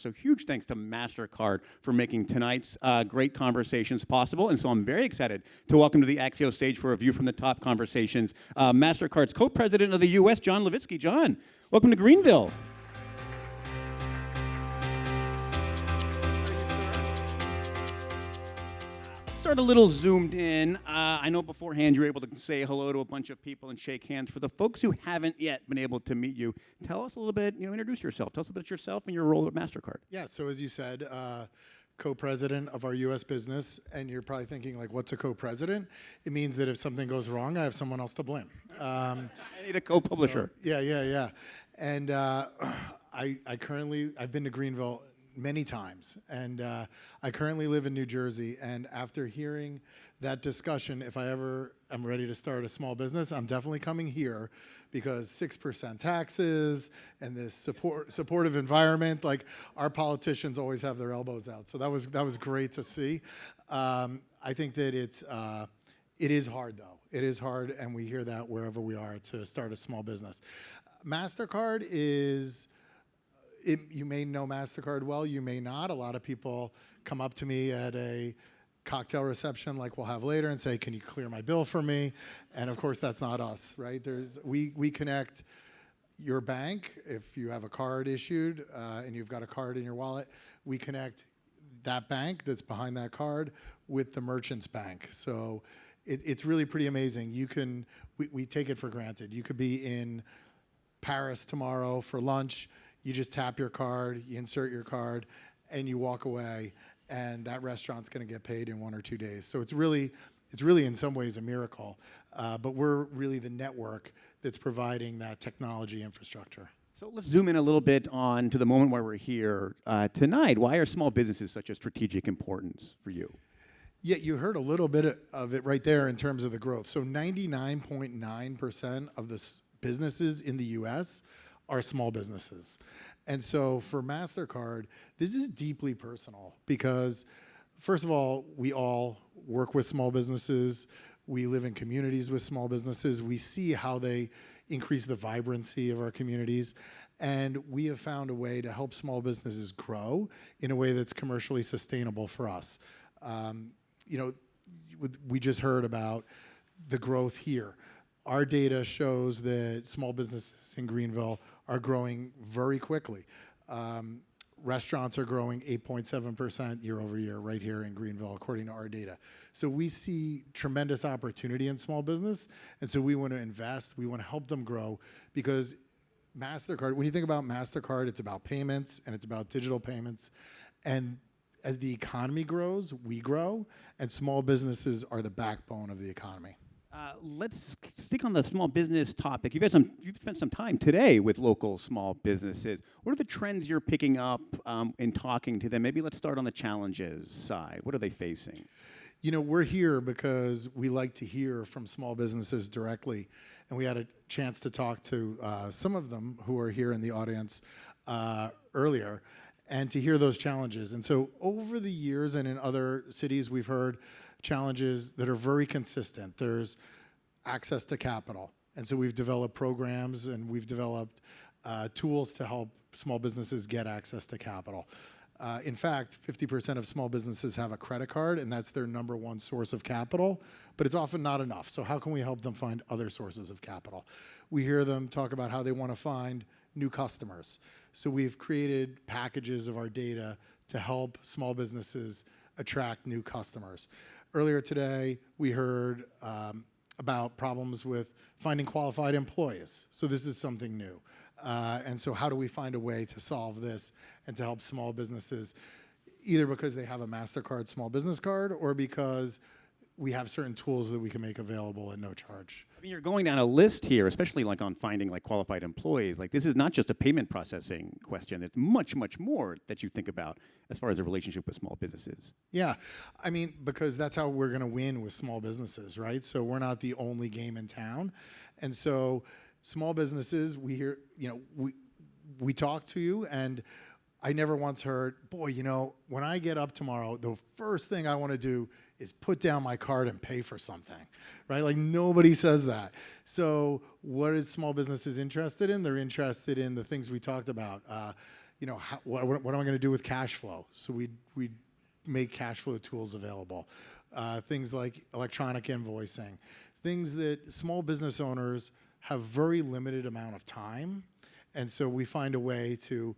So huge thanks to Mastercard for making tonight's great conversations possible. And so I'm very excited to welcome to the Axios stage for a view from the top conversations, Mastercard's co-president of the U.S., John Levitsky. John, welcome to Greenville. Start a little zoomed in. I know beforehand you were able to say hello to a bunch of people and shake hands. For the folks who haven't yet been able to meet you, tell us a little bit, introduce yourself. Tell us a bit about yourself and your role at Mastercard. Yeah, so as you said, co-president of our U.S. business, and you're probably thinking, like, what's a co-president? It means that if something goes wrong, I have someone else to blame. I need a co-publisher. So, yeah. And I've been to Greenville many times, and I currently live in New Jersey, and after hearing that discussion, if I ever am ready to start a small business, I'm definitely coming here, because 6% taxes and this supportive environment, like, our politicians always have their elbows out. So that was great to see. I think that it is hard, though. It is hard, and we hear that wherever we are to start a small business. Mastercard is... you may know Mastercard well, you may not. A lot of people come up to me at a cocktail reception like we'll have later and say, can you clear my bill for me? And of course, that's not us, right? We connect your bank. If you have a card issued and you've got a card in your wallet, we connect that bank that's behind that card with the merchant's bank. So it's really pretty amazing. We take it for granted. You could be in Paris tomorrow for lunch. You just tap your card, you insert your card, and you walk away, and that restaurant's going to get paid in 1 or 2 days. So it's really in some ways a miracle, but we're really the network that's providing that technology infrastructure. So let's zoom in a little bit on to the moment where we're here tonight. Why are small businesses such a strategic importance for you? Yeah, you heard a little bit of it right there in terms of the growth. So 99.9% of the businesses in the U.S. are small businesses. And so for Mastercard, this is deeply personal because, first of all, we all work with small businesses. We live in communities with small businesses. We see how they increase the vibrancy of our communities. And we have found a way to help small businesses grow in a way that's commercially sustainable for us. We just heard about the growth here. Our data shows that small businesses in Greenville are growing very quickly. Restaurants are growing 8.7% year over year right here in Greenville, according to our data. So we see tremendous opportunity in small business, and so we want to invest, we want to help them grow, because Mastercard, when you think about Mastercard, it's about payments, and it's about digital payments, and as the economy grows, we grow, and small businesses are the backbone of the economy. Let's stick on the small business topic. You've spent some time today with local small businesses. What are the trends you're picking up in talking to them? Maybe let's start on the challenges side. What are they facing? We're here because we like to hear from small businesses directly, and we had a chance to talk to some of them who are here in the audience earlier, and to hear those challenges. And so over the years and in other cities, we've heard challenges that are very consistent. There's access to capital. And so we've developed programs and we've developed tools to help small businesses get access to capital. In fact, 50% of small businesses have a credit card, and that's their number one source of capital, but it's often not enough. So how can we help them find other sources of capital? We hear them talk about how they want to find new customers. So we've created packages of our data to help small businesses attract new customers. Earlier today, we heard about problems with finding qualified employees. So this is something new. And so how do we find a way to solve this and to help small businesses, either because they have a Mastercard small business card or because we have certain tools that we can make available at no charge. I mean, you're going down a list here, especially like on finding like qualified employees. Like this is not just a payment processing question. It's much, much more that you think about as far as a relationship with small businesses. Yeah, I mean, because that's how we're going to win with small businesses, right? So we're not the only game in town. And so small businesses, we hear, we talk to you, and I never once heard, boy, when I get up tomorrow, the first thing I want to do is put down my card and pay for something, right? Like nobody says that. So what is small businesses interested in? They're interested in the things we talked about. what am I going to do with cash flow? So we make cash flow tools available. Things like electronic invoicing, things that small business owners have very limited amount of time, and so we find a way to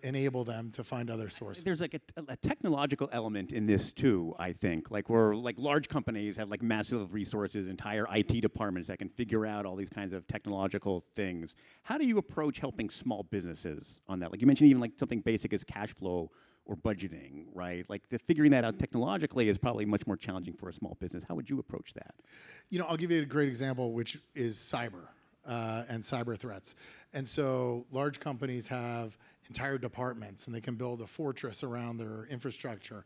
enable them to find other sources. There's like a technological element in this too, I think. Like where like large companies have like massive resources, entire IT departments that can figure out all these kinds of technological things. How do you approach helping small businesses on that? Like you mentioned even like something basic as cash flow or budgeting, right? Like figuring that out technologically is probably much more challenging for a small business. How would you approach that? I'll give you a great example, which is cyber and cyber threats. And so large companies have entire departments, and they can build a fortress around their infrastructure.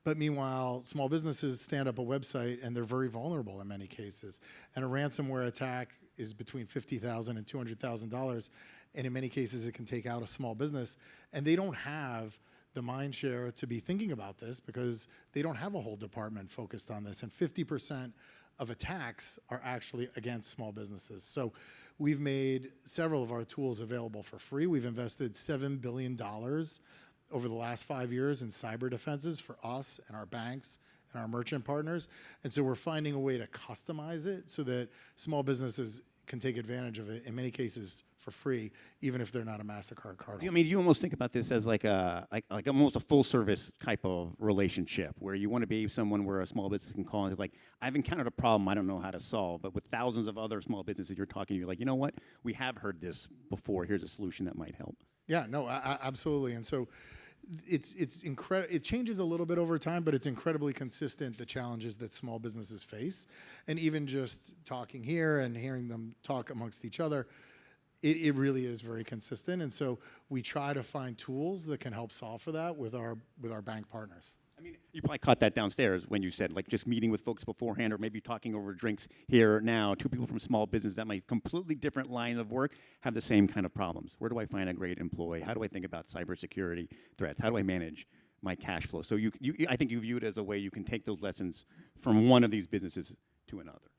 But meanwhile, small businesses stand up a website, and they're very vulnerable in many cases. And a ransomware attack is between $50,000 and $200,000, and in many cases, it can take out a small business. And they don't have the mind share to be thinking about this because they don't have a whole department focused on this. And 50% of attacks are actually against small businesses. So we've made several of our tools available for free. We've invested $7 billion over the last 5 years in cyber defenses for us and our banks and our merchant partners. And so we're finding a way to customize it so that small businesses can take advantage of it, in many cases for free, even if they're not a Mastercard card holder. I mean, you almost think about this as like almost a full service type of relationship where you want to be someone where a small business can call and it's like, I've encountered a problem I don't know how to solve, but with thousands of other small businesses you're talking to, you're like, you know what? We have heard this before. Here's a solution that might help. Yeah, no, absolutely. And so it's incredible. It changes a little bit over time, but it's incredibly consistent, the challenges that small businesses face. And even just talking here and hearing them talk amongst each other, it really is very consistent. And so we try to find tools that can help solve for that with our bank partners. I mean, you probably caught that downstairs when you said, like, just meeting with folks beforehand or maybe talking over drinks here now. Two people from small business that might completely different line of work have the same kind of problems. Where do I find a great employee? How do I think about cybersecurity threats? How do I manage my cash flow? So I think you view it as a way you can take those lessons from one of these businesses to another.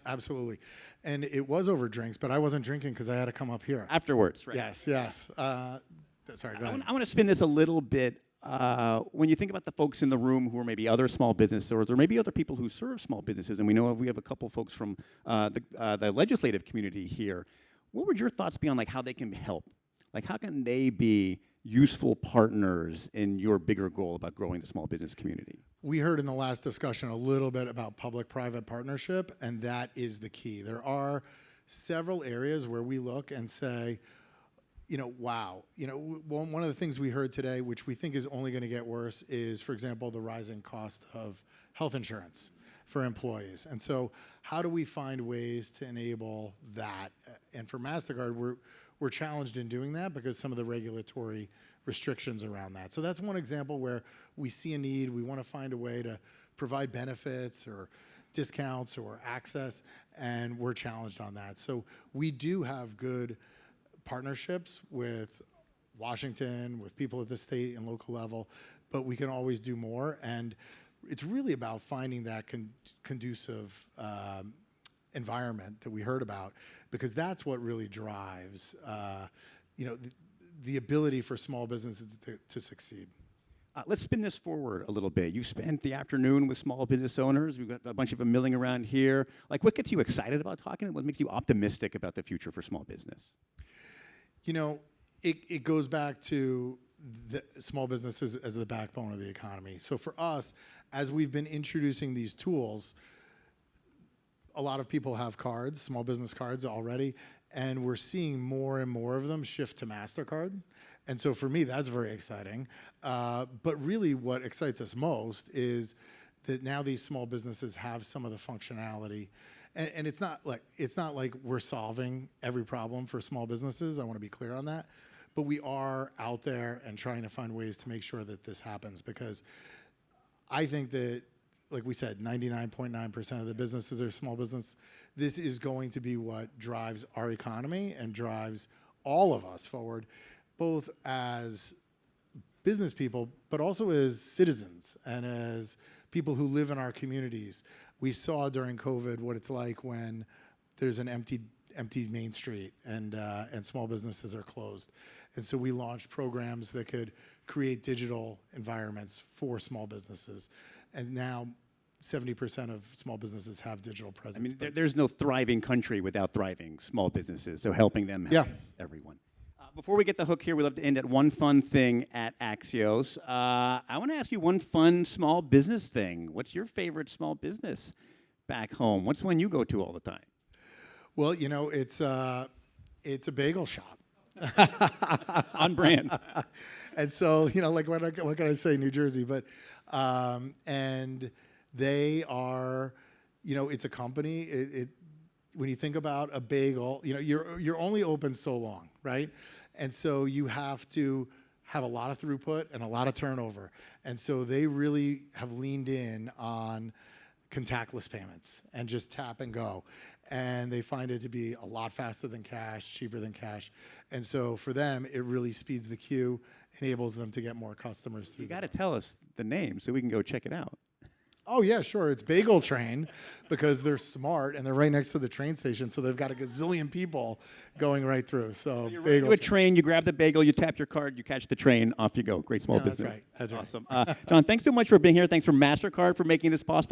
Absolutely. And it was over drinks, but I wasn't drinking because I had to come up here. Afterwards, right? Yes. Sorry, go ahead. I want to spin this a little bit. When you think about the folks in the room who are maybe other small business owners or maybe other people who serve small businesses, and we know we have a couple folks from the legislative community here, what would your thoughts be on like how they can help? Like how can they be useful partners in your bigger goal about growing the small business community? We heard in the last discussion a little bit about public-private partnership, and that is the key. There are several areas where we look and say, wow. One of the things we heard today, which we think is only going to get worse, is, for example, the rising cost of health insurance for employees. And so how do we find ways to enable that? And for Mastercard, we're challenged in doing that because some of the regulatory restrictions around that. So that's one example where we see a need. We want to find a way to provide benefits or discounts or access, and we're challenged on that. So we do have good partnerships with Washington, with people at the state and local level, but we can always do more. And it's really about finding that conducive environment that we heard about, because that's what really drives the ability for small businesses to succeed. Let's spin this forward a little bit. You spent the afternoon with small business owners. We've got a bunch of them milling around here. Like, what gets you excited about talking? What makes you optimistic about the future for small business? It goes back to the small businesses as the backbone of the economy. So for us, as we've been introducing these tools, a lot of people have cards, small business cards already, and we're seeing more and more of them shift to Mastercard. And so for me, that's very exciting. But really what excites us most is that now these small businesses have some of the functionality. And it's not like we're solving every problem for small businesses. I want to be clear on that. But we are out there and trying to find ways to make sure that this happens, because I think that, like we said, 99.9% of the businesses are small business. This is going to be what drives our economy and drives all of us forward, both as business people, but also as citizens and as people who live in our communities. We saw during COVID what it's like when there's an empty empty Main Street, and small businesses are closed. And so we launched programs that could create digital environments for small businesses. And now 70% of small businesses have digital presence. I mean, there's no thriving country without thriving small businesses, so helping them helps everyone. Before we get the hook here, we love to end at one fun thing at Axios. I want to ask you one fun small business thing. What's your favorite small business back home? What's one you go to all the time? Well, it's a bagel shop. On brand. And so, like what can I say, New Jersey? But and they are, it's a company. When you think about a bagel, you're only open so long, right? And so you have to have a lot of throughput and a lot of turnover. And so they really have leaned in on contactless payments and just tap and go. And they find it to be a lot faster than cash, cheaper than cash. And so for them, it really speeds the queue, enables them to get more customers through. You got to tell us the name so we can go check it out. Oh, yeah, sure. It's Bagel Train because they're smart and they're right next to the train station. So they've got a gazillion people going right through. So you're bagel to a train, you grab the bagel, you tap your card, you catch the train, off you go. Great small business. That's right. Awesome. John, thanks so much for being here. Thanks for Mastercard for making this possible.